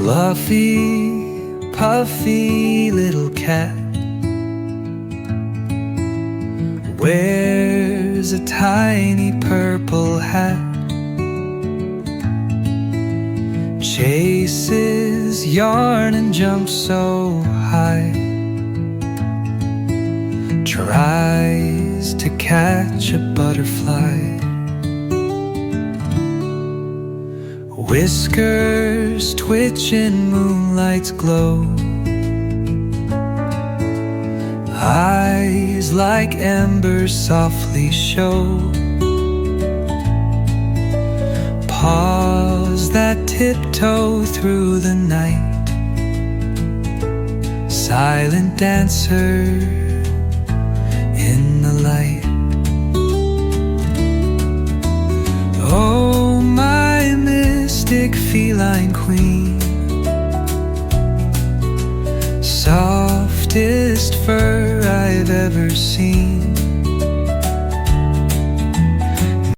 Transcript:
Fluffy, puffy little cat wears a tiny purple hat, chases yarn and jumps so high, tries to catch a butterfly. Whiskers twitch in moonlight's glow, eyes like embers softly show, paws that tiptoe through the night, silent dancer in the light. Oh, my mystic feline queen, softest fur I've ever seen,